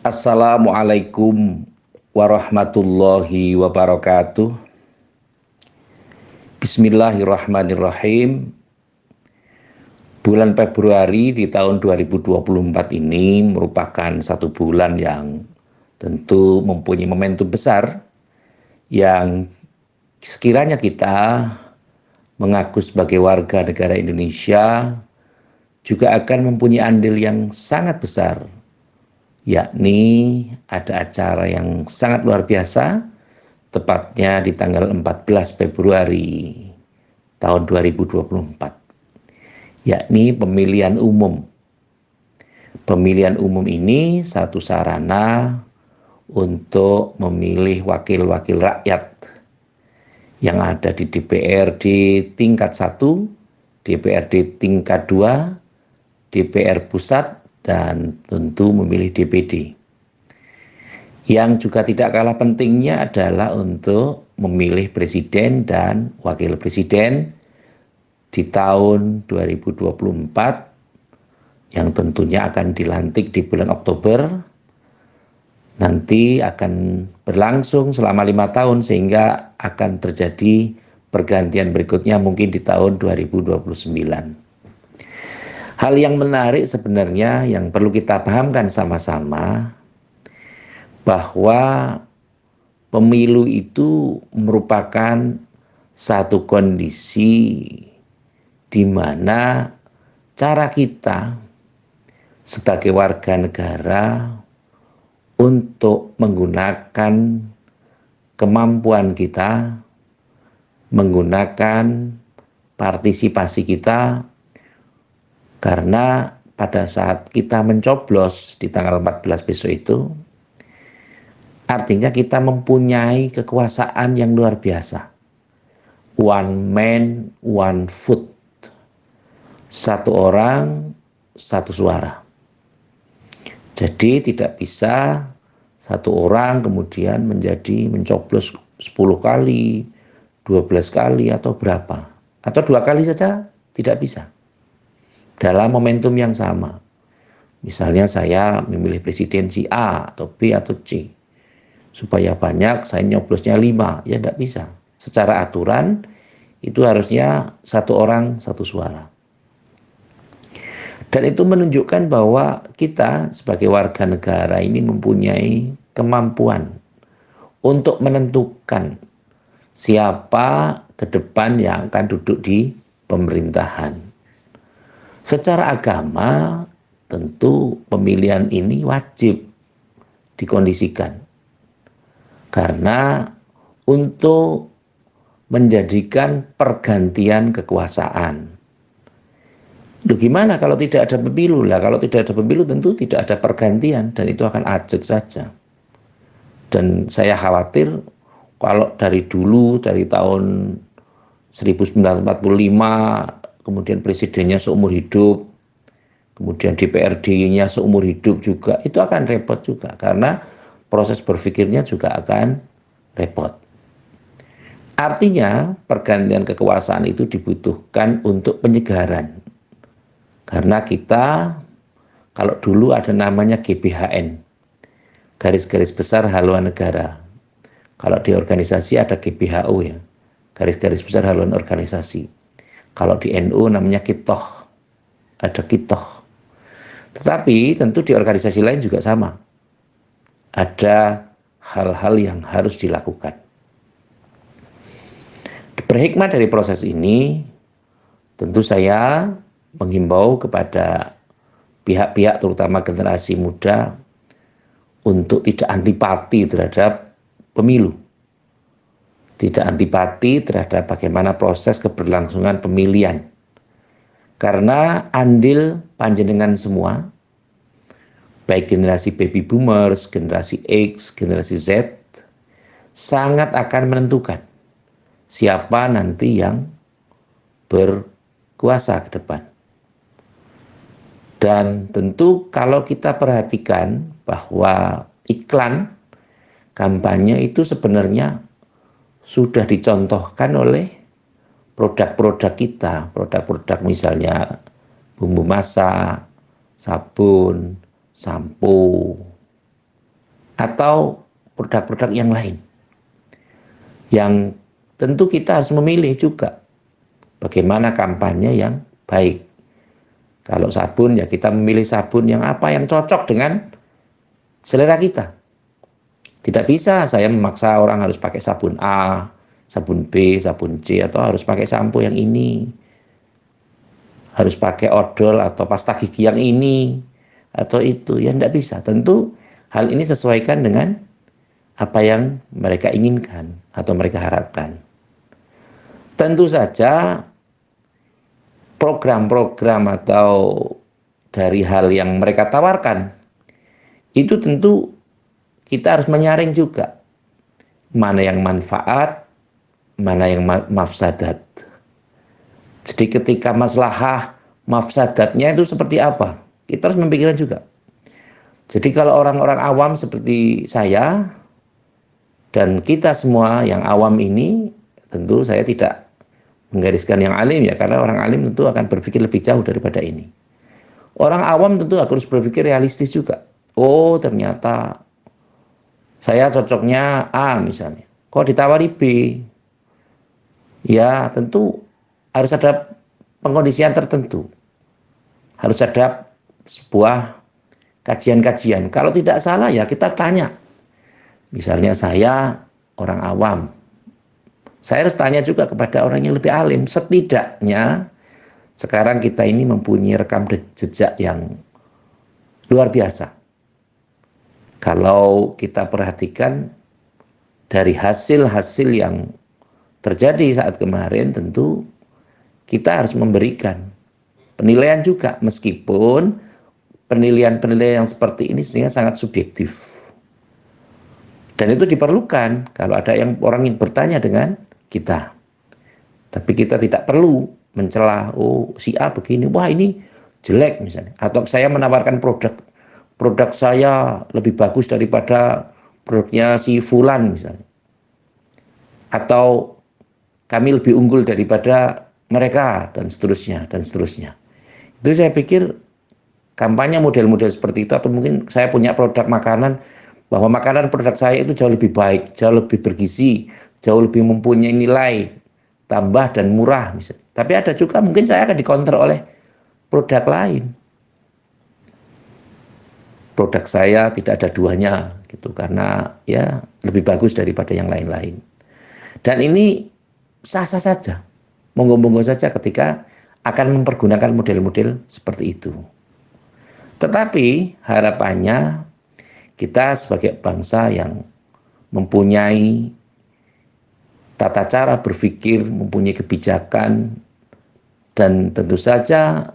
Assalamualaikum warahmatullahi wabarakatuh. Bismillahirrahmanirrahim. Bulan Februari di tahun 2024 ini merupakan satu bulan yang tentu mempunyai momentum besar yang sekiranya kita mengaku sebagai warga negara Indonesia juga akan mempunyai andil yang sangat besar, yakni ada acara yang sangat luar biasa, tepatnya di tanggal 14 Februari tahun 2024, yakni pemilihan umum. Pemilihan umum ini satu sarana untuk memilih wakil-wakil rakyat yang ada di DPRD tingkat 1, DPRD tingkat 2, DPR pusat, dan tentu memilih DPD. Yang juga tidak kalah pentingnya adalah untuk memilih presiden dan wakil presiden di tahun 2024 yang tentunya akan dilantik di bulan Oktober. Nanti akan berlangsung selama 5 tahun sehingga akan terjadi pergantian berikutnya mungkin di tahun 2029. Hal yang menarik sebenarnya yang perlu kita pahamkan sama-sama bahwa pemilu itu merupakan satu kondisi di mana cara kita sebagai warga negara untuk menggunakan kemampuan kita, menggunakan partisipasi kita, karena pada saat kita mencoblos di tanggal 14 besok itu, artinya kita mempunyai kekuasaan yang luar biasa. One man, one vote. Satu orang, satu suara. Jadi tidak bisa satu orang kemudian mencoblos 10 kali, 12 kali atau berapa. Atau 2 kali saja tidak bisa. Dalam momentum yang sama. Misalnya saya memilih presiden si A atau B atau C. Supaya banyak saya nyoblosnya 5, ya tidak bisa. Secara aturan itu harusnya satu orang satu suara. Dan itu menunjukkan bahwa kita sebagai warga negara ini mempunyai kemampuan untuk menentukan siapa ke depan yang akan duduk di pemerintahan. Secara agama tentu pemilihan ini wajib dikondisikan. Karena untuk menjadikan pergantian kekuasaan. Loh gimana kalau tidak ada pemilu? Lah kalau tidak ada pemilu tentu tidak ada pergantian dan itu akan ajak saja. Dan saya khawatir kalau dari dulu, dari tahun 1945, kemudian presidennya seumur hidup, kemudian DPRD-nya seumur hidup juga, itu akan repot juga karena proses berpikirnya juga akan repot. Artinya pergantian kekuasaan itu dibutuhkan untuk penyegaran. Karena kita, kalau dulu ada namanya GBHN, garis-garis besar haluan negara. Kalau di organisasi ada GBHO ya, garis-garis besar haluan organisasi. Kalau di NU namanya kitoh, ada kitoh. Tetapi tentu di organisasi lain juga sama. Ada hal-hal yang harus dilakukan. Berhikmah dari proses ini, tentu saya menghimbau kepada pihak-pihak terutama generasi muda untuk tidak antipati terhadap pemilu. Tidak antipati terhadap bagaimana proses keberlangsungan pemilihan. Karena andil panjenengan semua, baik generasi baby boomers, generasi X, generasi Z, sangat akan menentukan siapa nanti yang berkuasa ke depan. Dan tentu kalau kita perhatikan bahwa iklan kampanye itu sebenarnya sudah dicontohkan oleh produk-produk kita, produk-produk misalnya bumbu masak, sabun, sampo, atau produk-produk yang lain. Yang tentu kita harus memilih juga bagaimana kampanye yang baik. Kalau sabun ya kita memilih sabun yang apa yang cocok dengan selera kita. Tidak bisa saya memaksa orang harus pakai sabun A, sabun B, sabun C, atau harus pakai sampo yang ini, harus pakai odol atau pasta gigi yang ini, atau itu. Ya tidak bisa. Tentu hal ini sesuaikan dengan apa yang mereka inginkan atau mereka harapkan. Tentu saja program-program atau dari hal yang mereka tawarkan, itu tentu kita harus menyaring juga mana yang manfaat, mana yang mafsadat. Jadi ketika maslahah mafsadatnya itu seperti apa, kita harus memikirkan juga. Jadi kalau orang-orang awam seperti saya dan kita semua yang awam ini, tentu saya tidak menggariskan yang alim ya, karena orang alim tentu akan berpikir lebih jauh daripada ini. Orang awam tentu harus berpikir realistis juga. Oh ternyata saya cocoknya A misalnya, kok ditawari B? Ya tentu harus ada pengkondisian tertentu. Harus ada sebuah kajian-kajian. Kalau tidak salah ya kita tanya. Misalnya saya orang awam, saya harus tanya juga kepada orang yang lebih alim. Setidaknya sekarang kita ini mempunyai rekam jejak yang luar biasa. Kalau kita perhatikan dari hasil-hasil yang terjadi saat kemarin, tentu kita harus memberikan penilaian juga, meskipun penilaian-penilaian yang seperti ini sebenarnya sangat subjektif. Dan itu diperlukan kalau ada orang yang bertanya dengan kita. Tapi kita tidak perlu mencela, oh si A begini, wah ini jelek misalnya. Atau saya menawarkan produk saya lebih bagus daripada produknya si Fulan misalnya. Atau kami lebih unggul daripada mereka, dan seterusnya, dan seterusnya. Itu saya pikir kampanye model-model seperti itu, atau mungkin saya punya produk makanan, bahwa makanan produk saya itu jauh lebih baik, jauh lebih bergizi, jauh lebih mempunyai nilai tambah dan murah misalnya. Tapi ada juga mungkin saya akan dikonter oleh produk lain. Produk saya tidak ada duanya gitu, karena ya lebih bagus daripada yang lain-lain. Dan ini sah-sah saja, monggo-monggo saja ketika akan mempergunakan model-model seperti itu. Tetapi harapannya kita sebagai bangsa yang mempunyai tata cara berpikir, mempunyai kebijakan, dan tentu saja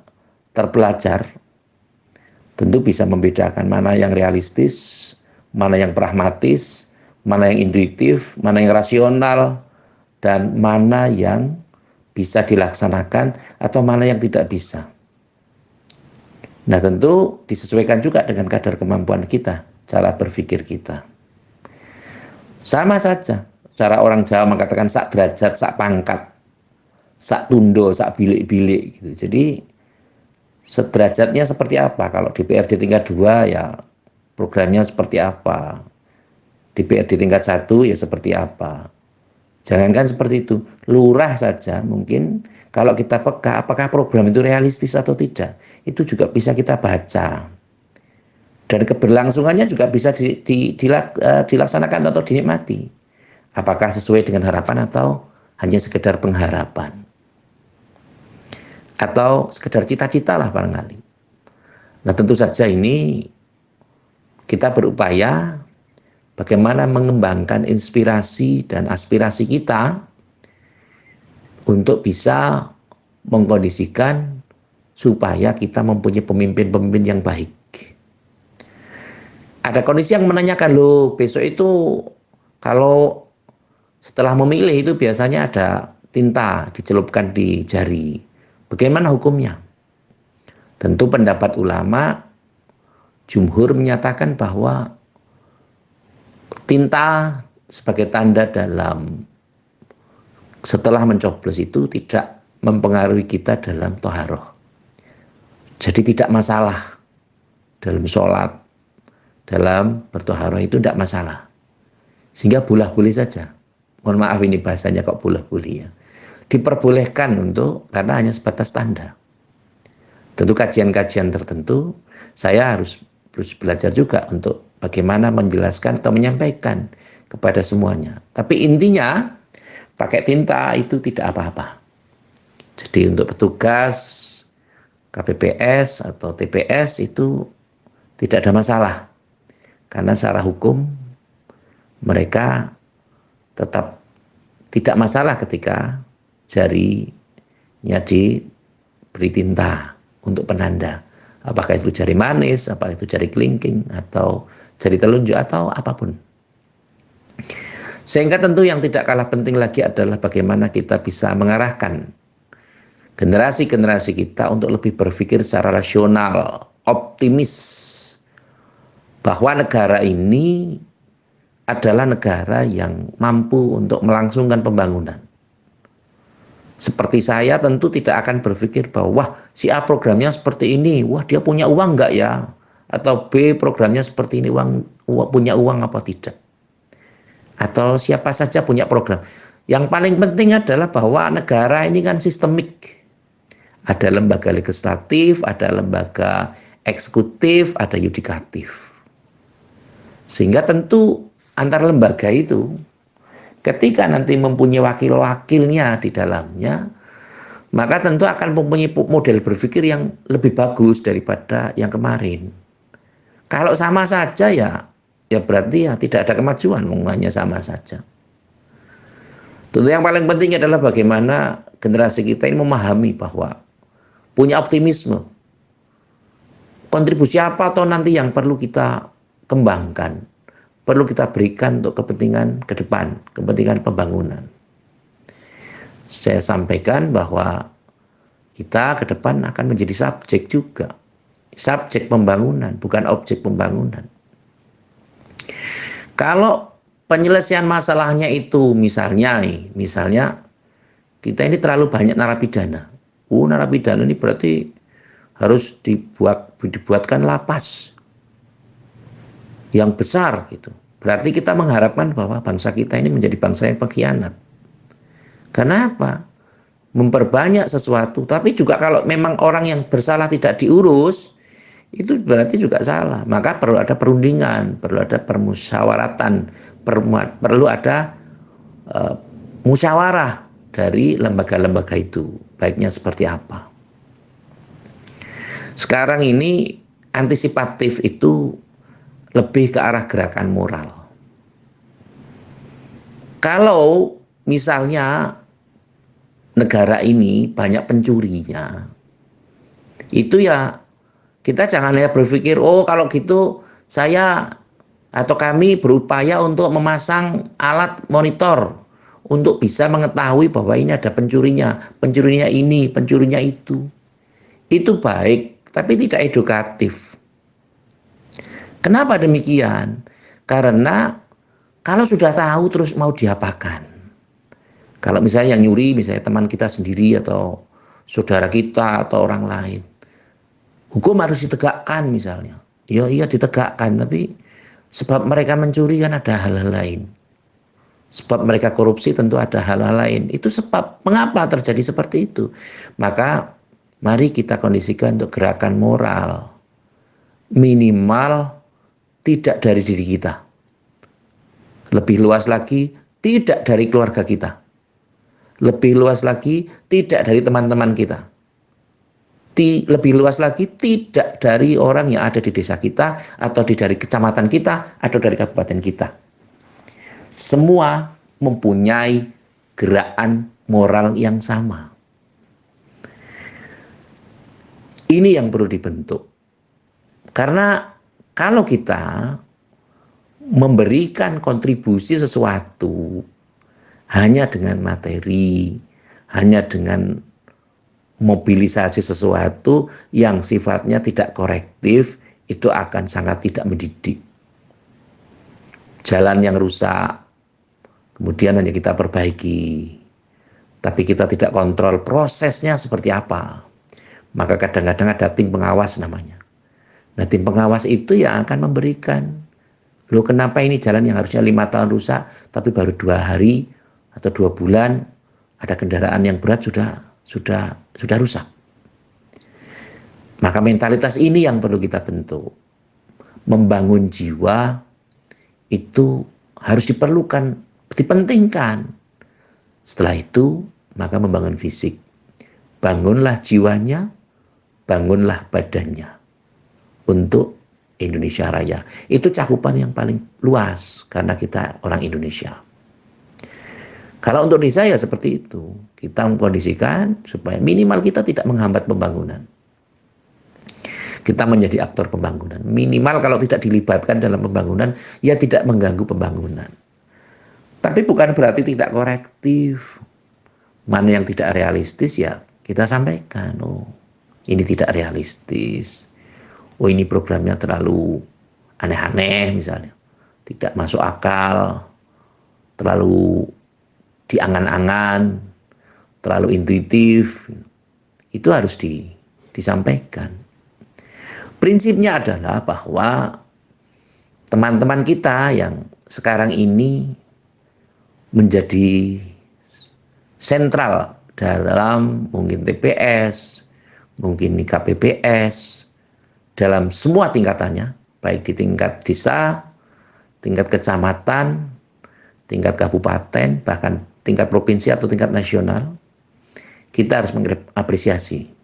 terpelajar, tentu bisa membedakan mana yang realistis, mana yang pragmatis, mana yang intuitif, mana yang rasional, dan mana yang bisa dilaksanakan atau mana yang tidak bisa. Nah tentu disesuaikan juga dengan kadar kemampuan kita, cara berpikir kita. Sama saja, cara orang Jawa mengatakan sak derajat, sak pangkat, sak tundo, sak bilik-bilik gitu. Jadi sederajatnya seperti apa? Kalau DPRD tingkat 2 ya programnya seperti apa? DPRD tingkat 1 ya seperti apa? Jangankan seperti itu, lurah saja mungkin kalau kita peka apakah program itu realistis atau tidak, itu juga bisa kita baca. Dan keberlangsungannya juga bisa dilaksanakan atau dinikmati. Apakah sesuai dengan harapan atau hanya sekedar pengharapan. Atau sekedar cita-cita lah barangkali. Nah tentu saja ini kita berupaya bagaimana mengembangkan inspirasi dan aspirasi kita untuk bisa mengkondisikan supaya kita mempunyai pemimpin-pemimpin yang baik. Ada kondisi yang menanyakan, loh besok itu kalau setelah memilih itu biasanya ada tinta dicelupkan di jari. Bagaimana hukumnya? Tentu pendapat ulama, jumhur menyatakan bahwa tinta sebagai tanda dalam setelah mencoblos itu tidak mempengaruhi kita dalam toharoh. Jadi tidak masalah dalam sholat, dalam bertoharoh itu tidak masalah. Sehingga boleh-boleh saja. Mohon maaf ini bahasanya kok boleh-boleh ya. Diperbolehkan karena hanya sebatas tanda. Tentu kajian-kajian tertentu, saya harus belajar juga untuk bagaimana menjelaskan atau menyampaikan kepada semuanya. Tapi intinya, pakai tinta itu tidak apa-apa. Jadi untuk petugas KPPS atau TPS itu tidak ada masalah. Karena secara hukum mereka tetap tidak masalah ketika jarinya diberi tinta untuk penanda. Apakah itu jari manis, apakah itu jari kelingking, atau jari telunjuk, atau apapun. Sehingga tentu yang tidak kalah penting lagi adalah bagaimana kita bisa mengarahkan generasi-generasi kita untuk lebih berpikir secara rasional, optimis, bahwa negara ini adalah negara yang mampu untuk melangsungkan pembangunan. Seperti saya tentu tidak akan berpikir bahwa wah si A programnya seperti ini, wah dia punya uang enggak ya? Atau B programnya seperti ini, punya uang apa tidak? Atau siapa saja punya program. Yang paling penting adalah bahwa negara ini kan sistemik. Ada lembaga legislatif, ada lembaga eksekutif, ada yudikatif. Sehingga tentu antar lembaga itu ketika nanti mempunyai wakil-wakilnya di dalamnya, maka tentu akan mempunyai model berpikir yang lebih bagus daripada yang kemarin. Kalau sama saja ya berarti ya tidak ada kemajuan, hanya sama saja. Tentu yang paling penting adalah bagaimana generasi kita ini memahami bahwa punya optimisme. Kontribusi apa atau nanti yang perlu kita kembangkan, perlu kita berikan untuk kepentingan ke depan, kepentingan pembangunan. Saya sampaikan bahwa kita ke depan akan menjadi subjek juga. Subjek pembangunan, bukan objek pembangunan. Kalau penyelesaian masalahnya itu misalnya kita ini terlalu banyak narapidana. Narapidana ini berarti harus dibuatkan lapas yang besar gitu. Berarti kita mengharapkan bahwa bangsa kita ini menjadi bangsa yang pengkhianat. Kenapa? Memperbanyak sesuatu, tapi juga kalau memang orang yang bersalah tidak diurus, itu berarti juga salah. Maka perlu ada perundingan, perlu ada permusyawaratan, perlu ada musyawarah dari lembaga-lembaga itu. Baiknya seperti apa? Sekarang ini antisipatif itu lebih ke arah gerakan moral. Kalau misalnya negara ini banyak pencurinya, itu ya kita jangan hanya berpikir, oh kalau gitu saya atau kami berupaya untuk memasang alat monitor untuk bisa mengetahui bahwa ini ada pencurinya ini, pencurinya itu. Itu baik, tapi tidak edukatif. Kenapa demikian? Karena kalau sudah tahu terus mau diapakan? Kalau misalnya yang nyuri, misalnya teman kita sendiri atau saudara kita atau orang lain, hukum harus ditegakkan misalnya. Iya ditegakkan, tapi sebab mereka mencuri kan ada hal-hal lain. Sebab mereka korupsi tentu ada hal-hal lain. Itu sebab mengapa terjadi seperti itu. Maka mari kita kondisikan untuk gerakan moral. Minimal tidak dari diri kita. Lebih luas lagi, tidak dari keluarga kita. Lebih luas lagi, tidak dari teman-teman kita. Lebih luas lagi, tidak dari orang yang ada di desa kita, atau dari kecamatan kita, atau dari kabupaten kita. Semua mempunyai gerakan moral yang sama. Ini yang perlu dibentuk. Karena kalau kita memberikan kontribusi sesuatu hanya dengan materi, hanya dengan mobilisasi sesuatu yang sifatnya tidak korektif, itu akan sangat tidak mendidik. Jalan yang rusak, kemudian hanya kita perbaiki, tapi kita tidak kontrol prosesnya seperti apa. Maka kadang-kadang ada tim pengawas namanya. Nah, tim pengawas itu yang akan memberikan Loh kenapa ini jalan yang harusnya 5 tahun rusak, tapi baru 2 hari atau 2 bulan ada kendaraan yang berat sudah rusak. Maka mentalitas ini yang perlu kita bentuk. Membangun jiwa itu harus diperlukan, dipentingkan. Setelah itu, maka membangun fisik. Bangunlah jiwanya, bangunlah badannya untuk Indonesia Raya. Itu cakupan yang paling luas karena kita orang Indonesia. Kalau untuk desa ya seperti itu. Kita mengkondisikan supaya minimal kita tidak menghambat pembangunan. Kita menjadi aktor pembangunan. Minimal kalau tidak dilibatkan dalam pembangunan, ya tidak mengganggu pembangunan. Tapi bukan berarti tidak korektif. Mana yang tidak realistis ya kita sampaikan. Oh, ini tidak realistis. Oh, ini programnya terlalu aneh-aneh misalnya. Tidak masuk akal. Terlalu diangan-angan. Terlalu intuitif. Itu harus disampaikan. Prinsipnya adalah bahwa teman-teman kita yang sekarang ini menjadi sentral dalam mungkin TPS, mungkin KPPS, dalam semua tingkatannya, baik di tingkat desa, tingkat kecamatan, tingkat kabupaten, bahkan tingkat provinsi atau tingkat nasional, kita harus mengapresiasi.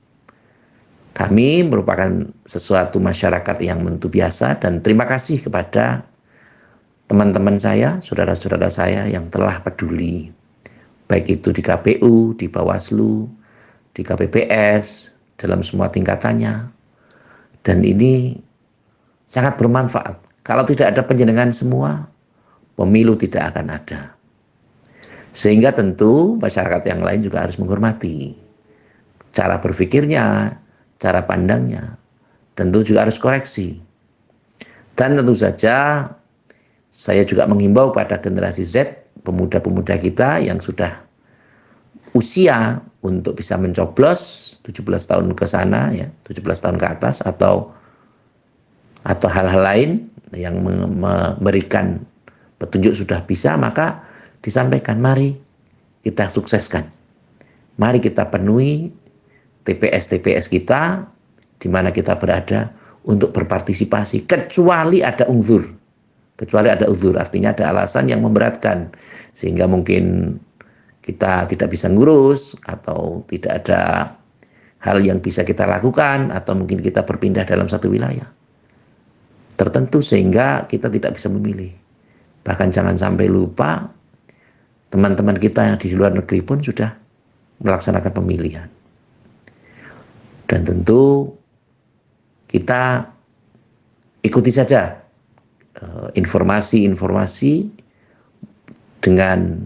Kami merupakan sesuatu masyarakat yang tentu biasa dan terima kasih kepada teman-teman saya, saudara-saudara saya yang telah peduli. Baik itu di KPU, di Bawaslu, di KPPS, dalam semua tingkatannya. Dan ini sangat bermanfaat. Kalau tidak ada penjenengan semua, pemilu tidak akan ada. Sehingga tentu masyarakat yang lain juga harus menghormati cara berpikirnya, cara pandangnya, tentu juga harus koreksi. Dan tentu saja saya juga menghimbau pada generasi Z, pemuda-pemuda kita yang sudah usia untuk bisa mencoblos 17 tahun ke sana, ya, 17 tahun ke atas, atau hal-hal lain yang memberikan petunjuk sudah bisa, maka disampaikan, mari kita sukseskan. Mari kita penuhi TPS-TPS kita di mana kita berada untuk berpartisipasi, kecuali ada uzur. Kecuali ada uzur, artinya ada alasan yang memberatkan sehingga mungkin kita tidak bisa ngurus atau tidak ada hal yang bisa kita lakukan atau mungkin kita berpindah dalam satu wilayah tertentu sehingga kita tidak bisa memilih. Bahkan jangan sampai lupa teman-teman kita yang di luar negeri pun sudah melaksanakan pemilihan. Dan tentu kita ikuti saja informasi-informasi dengan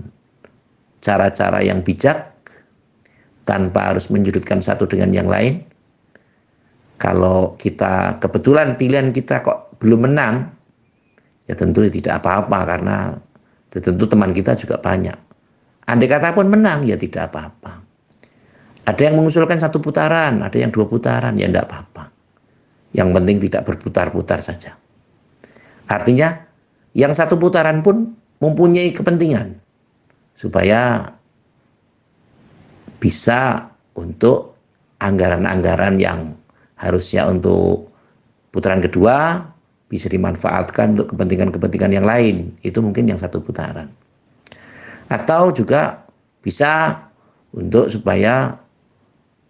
cara-cara yang bijak tanpa harus menyudutkan satu dengan yang lain. Kalau kita kebetulan pilihan kita kok belum menang, ya tentu tidak apa-apa karena tentu teman kita juga banyak. Andai kata pun menang, ya tidak apa-apa. Ada yang mengusulkan 1 putaran, ada yang 2 putaran, ya tidak apa-apa. Yang penting tidak berputar-putar saja. Artinya, yang 1 putaran pun mempunyai kepentingan. Supaya bisa untuk anggaran-anggaran yang harusnya untuk putaran kedua, bisa dimanfaatkan untuk kepentingan-kepentingan yang lain. Itu mungkin yang 1 putaran. Atau juga bisa untuk supaya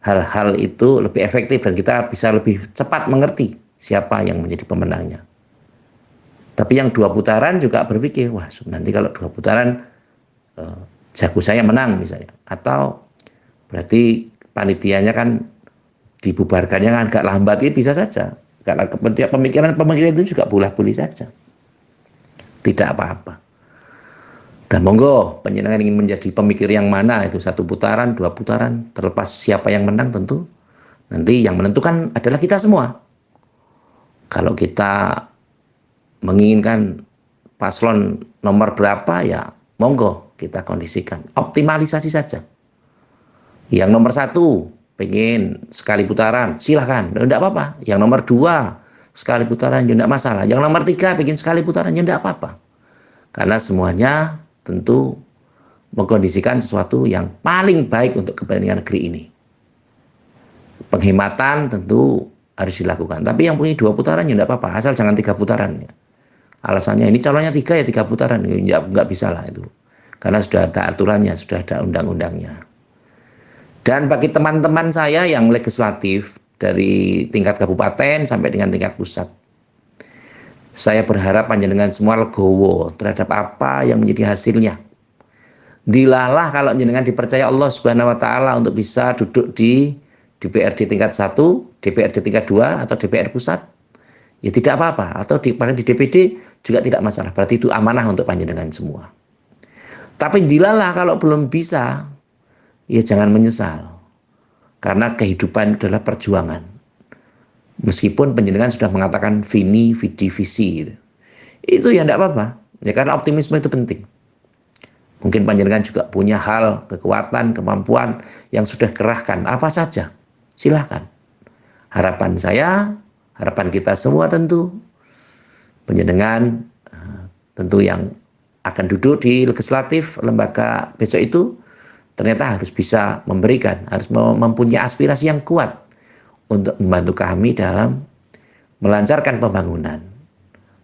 hal-hal itu lebih efektif dan kita bisa lebih cepat mengerti siapa yang menjadi pemenangnya. Tapi yang 2 putaran juga berpikir, wah nanti kalau 2 putaran jago saya menang misalnya. Atau berarti panitianya kan dibubarkannya kan agak lambat, itu bisa saja. Karena pemikiran itu juga boleh-boleh saja. Tidak apa-apa. Dan monggo panjenengan ingin menjadi pemikir yang mana, itu 1 putaran, 2 putaran, terlepas siapa yang menang tentu nanti yang menentukan adalah kita semua. Kalau kita menginginkan paslon nomor berapa, ya monggo kita kondisikan, optimalisasi saja. Yang nomor 1 pengen sekali putaran, silahkan, tidak apa-apa. Yang nomor 2 sekali putaran ya tidak masalah. Yang nomor 3 bikin sekali putaran ya tidak apa-apa. Karena semuanya tentu mengkondisikan sesuatu yang paling baik untuk kepentingan negeri ini. Penghematan tentu harus dilakukan. Tapi yang punya 2 putaran ya tidak apa-apa, asal jangan 3 putaran. Ya. Alasannya ini calonnya 3 ya 3 putaran, ya nggak bisa lah itu. Karena sudah ada aturannya, sudah ada undang-undangnya. Dan bagi teman-teman saya yang legislatif dari tingkat kabupaten sampai dengan tingkat pusat, saya berharap panjenengan semua legowo terhadap apa yang menjadi hasilnya. Dilalah kalau jenengan dipercaya Allah Subhanahu wa taala untuk bisa duduk di DPRD tingkat 1, DPRD tingkat 2 atau DPR pusat. Ya tidak apa-apa, atau bahkan di DPD juga tidak masalah. Berarti itu amanah untuk panjenengan semua. Tapi dilalah kalau belum bisa, ya jangan menyesal. Karena kehidupan adalah perjuangan. Meskipun panjenengan sudah mengatakan vini, vidi, visi gitu. Itu ya tidak apa-apa. Ya karena optimisme itu penting. Mungkin panjenengan juga punya hal, kekuatan, kemampuan yang sudah kerahkan. Apa saja, silahkan. Harapan saya, harapan kita semua tentu, panjenengan tentu yang akan duduk di legislatif lembaga besok itu, ternyata harus bisa memberikan, harus mempunyai aspirasi yang kuat untuk membantu kami dalam melancarkan pembangunan.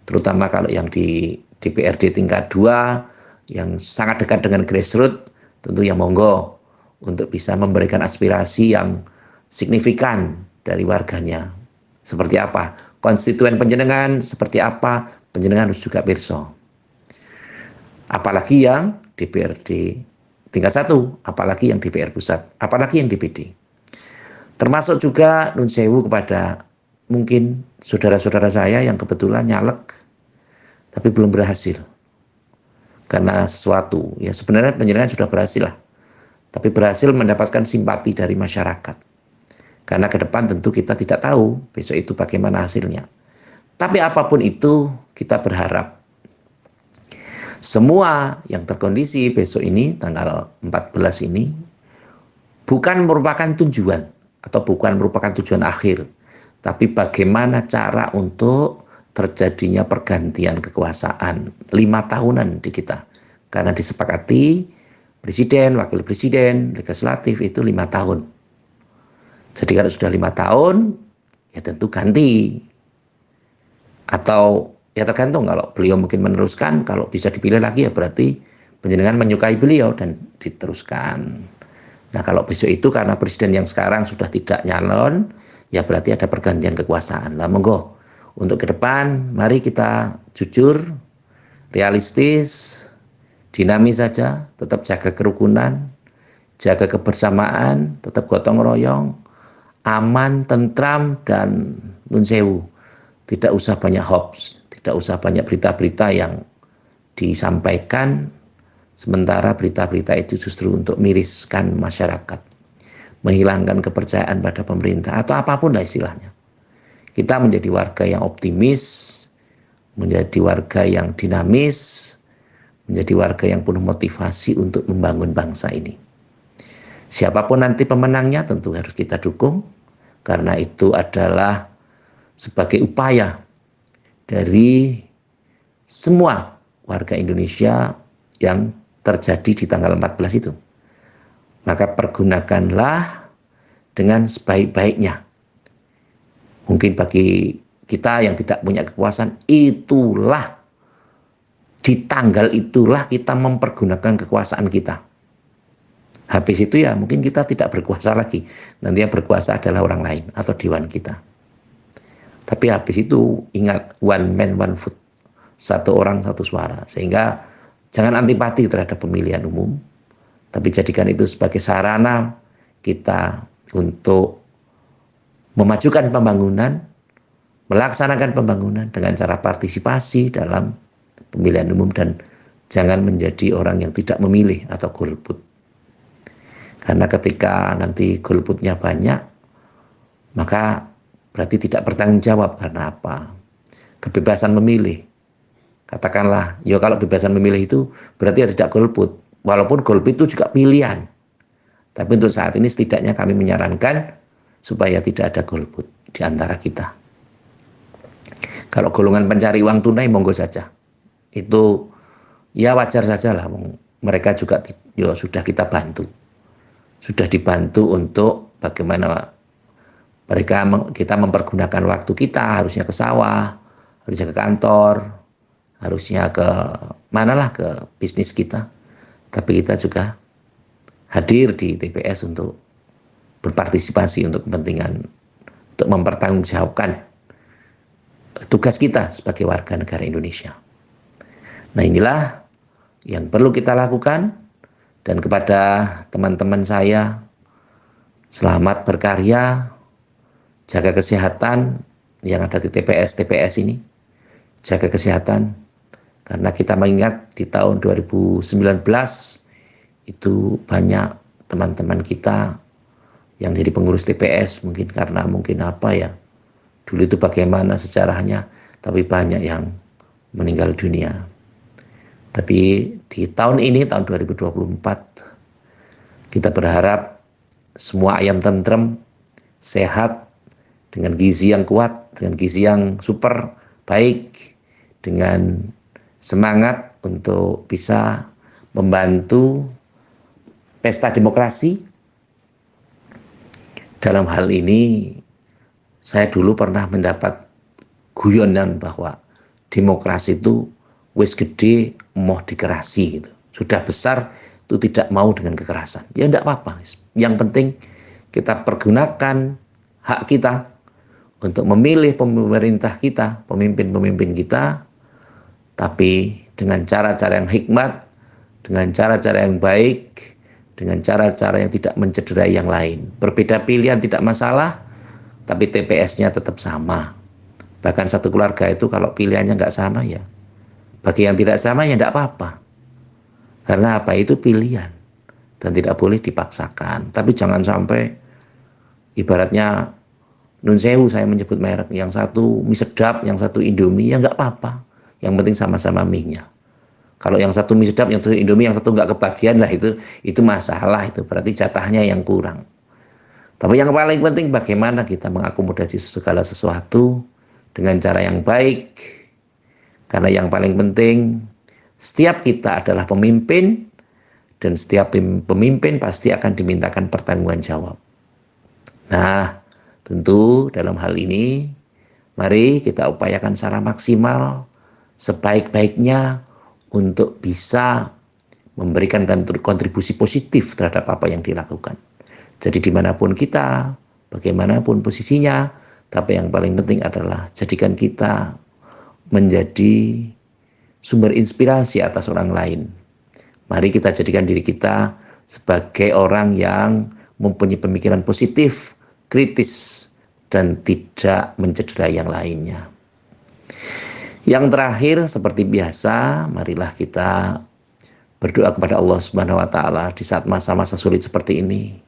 Terutama kalau yang di DPRD tingkat 2, yang sangat dekat dengan grassroots, tentu yang monggo untuk bisa memberikan aspirasi yang signifikan dari warganya. Seperti apa? Konstituen panjenengan, seperti apa? Panjenengan harus juga pirsa. Apalagi yang DPRD tingkat 1, apalagi yang DPR pusat, apalagi yang DPD. Termasuk juga nun sewu kepada mungkin saudara-saudara saya yang kebetulan nyalek tapi belum berhasil. Karena sesuatu, ya sebenarnya panjenengan sudah berhasil lah. Tapi berhasil mendapatkan simpati dari masyarakat. Karena ke depan tentu kita tidak tahu besok itu bagaimana hasilnya. Tapi apapun itu kita berharap semua yang terkondisi besok ini tanggal 14 ini bukan merupakan tujuan atau bukan merupakan tujuan akhir, tapi bagaimana cara untuk terjadinya pergantian kekuasaan 5 tahunan di kita. Karena disepakati presiden, wakil presiden, legislatif itu 5 tahun. Jadi kalau sudah 5 tahun, ya tentu ganti. Atau ya tergantung, kalau beliau mungkin meneruskan, kalau bisa dipilih lagi ya berarti panjenengan menyukai beliau dan diteruskan. Nah kalau besok itu karena presiden yang sekarang sudah tidak nyalon, ya berarti ada pergantian kekuasaan. Lah monggo. Untuk ke depan, mari kita jujur, realistis, dinamis saja, tetap jaga kerukunan, jaga kebersamaan, tetap gotong royong, aman, tentram, dan nun sewu. Tidak usah banyak hoax, tidak usah banyak berita-berita yang disampaikan, sementara berita-berita itu justru untuk miriskan masyarakat, menghilangkan kepercayaan pada pemerintah, atau apapun lah istilahnya. Kita menjadi warga yang optimis, menjadi warga yang dinamis, menjadi warga yang penuh motivasi untuk membangun bangsa ini. Siapapun nanti pemenangnya tentu harus kita dukung, karena itu adalah sebagai upaya dari semua warga Indonesia yang terjadi di tanggal 14 itu. Maka pergunakanlah dengan sebaik-baiknya. Mungkin bagi kita yang tidak punya kekuasaan, itulah di tanggal itulah kita mempergunakan kekuasaan kita. Habis itu ya mungkin kita tidak berkuasa lagi. Nanti yang berkuasa adalah orang lain atau dewan kita. Tapi habis itu ingat, one man one vote. Satu orang satu suara. Sehingga jangan antipati terhadap pemilihan umum. Tapi jadikan itu sebagai sarana kita untuk memajukan pembangunan, melaksanakan pembangunan dengan cara partisipasi dalam pemilihan umum, dan jangan menjadi orang yang tidak memilih atau golput. Karena ketika nanti golputnya banyak, maka berarti tidak bertanggung jawab. Karena apa? Kebebasan memilih. Katakanlah, ya kalau kebebasan memilih itu berarti tidak golput. Walaupun golput itu juga pilihan. Tapi untuk saat ini setidaknya kami menyarankan supaya tidak ada golput di antara kita. Kalau golongan pencari uang tunai monggo saja. Itu ya wajar saja lah. Mereka juga ya, sudah kita bantu. Sudah dibantu untuk bagaimana kita mempergunakan waktu kita, harusnya ke sawah, harusnya ke kantor, harusnya ke manalah ke bisnis kita. Tapi kita juga hadir di TPS untuk berpartisipasi untuk kepentingan, untuk mempertanggungjawabkan tugas kita sebagai warga negara Indonesia. Nah, inilah yang perlu kita lakukan. Dan kepada teman-teman saya, selamat berkarya, jaga kesehatan yang ada di TPS ini, jaga kesehatan, karena kita mengingat di tahun 2019 itu banyak teman-teman kita yang jadi pengurus TPS, mungkin karena apa ya, dulu itu bagaimana sejarahnya, tapi banyak yang meninggal dunia. Tapi di tahun ini, tahun 2024, kita berharap semua ayam tentrem, sehat, dengan gizi yang kuat, dengan gizi yang super baik, dengan semangat untuk bisa membantu pesta demokrasi. Dalam hal ini, saya dulu pernah mendapat guyonan bahwa demokrasi itu wis gede mau dikerasi gitu. Sudah besar itu tidak mau dengan kekerasan. Ya enggak apa-apa. Yang penting kita pergunakan hak kita untuk memilih pemerintah kita, pemimpin-pemimpin kita, tapi dengan cara-cara yang hikmat, dengan cara-cara yang baik, dengan cara-cara yang tidak mencederai yang lain. Berbeda pilihan tidak masalah, tapi TPS-nya tetap sama. Bahkan satu keluarga itu kalau pilihannya nggak sama ya, bagi yang tidak sama ya nggak apa-apa. Karena apa? Itu pilihan. Dan tidak boleh dipaksakan. Tapi jangan sampai ibaratnya nun sewu saya menyebut merek. Yang satu mie sedap, yang satu Indomie, ya nggak apa-apa. Yang penting sama-sama mie-nya. Kalau yang satu mie sedap, yang satu Indomie, yang satu nggak kebagian lah itu masalah. Itu berarti jatahnya yang kurang. Tapi yang paling penting bagaimana kita mengakomodasi segala sesuatu dengan cara yang baik. Karena yang paling penting, setiap kita adalah pemimpin, dan setiap pemimpin pasti akan dimintakan pertanggungan jawab. Nah, tentu dalam hal ini, mari kita upayakan secara maksimal, sebaik-baiknya untuk bisa memberikan kontribusi positif terhadap apa yang dilakukan. Jadi dimanapun kita, bagaimanapun posisinya, tapi yang paling penting adalah jadikan kita menjadi sumber inspirasi atas orang lain. Mari kita jadikan diri kita sebagai orang yang mempunyai pemikiran positif, kritis, dan tidak mencederai yang lainnya. Yang terakhir, seperti biasa, marilah kita berdoa kepada Allah Subhanahu wa Ta'ala di saat masa-masa sulit seperti ini.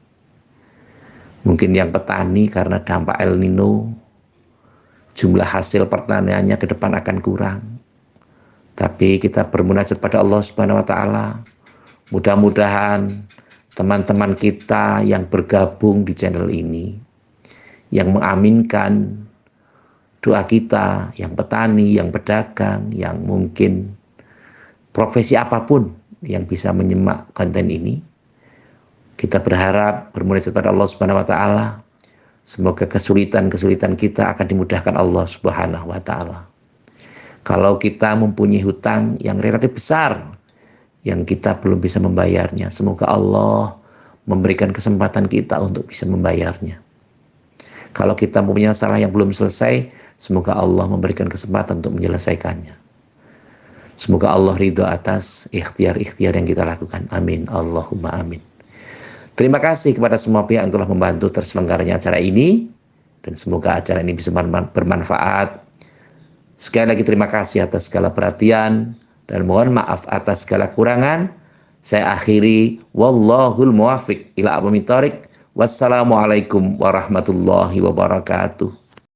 Mungkin yang petani karena dampak El Nino, jumlah hasil pertaniannya ke depan akan kurang. Tapi kita bermunajat pada Allah Subhanahu wa Ta'ala. Mudah-mudahan teman-teman kita yang bergabung di channel ini, yang mengaminkan doa kita, yang petani, yang pedagang, yang mungkin profesi apapun yang bisa menyimak konten ini, kita berharap bermunajat pada Allah Subhanahu wa Ta'ala. Semoga kesulitan-kesulitan kita akan dimudahkan Allah Subhanahu wa Ta'ala. Kalau kita mempunyai hutang yang relatif besar, yang kita belum bisa membayarnya, semoga Allah memberikan kesempatan kita untuk bisa membayarnya. Kalau kita mempunyai masalah yang belum selesai, semoga Allah memberikan kesempatan untuk menyelesaikannya. Semoga Allah ridho atas ikhtiar-ikhtiar yang kita lakukan. Amin. Allahumma amin. Terima kasih kepada semua pihak yang telah membantu terselenggaranya acara ini. Dan semoga acara ini bisa bermanfaat. Sekali lagi terima kasih atas segala perhatian. Dan mohon maaf atas segala kurangan. Saya akhiri. Wallahul muwafiq ila aqwamit thoriq. Wassalamualaikum warahmatullahi wabarakatuh.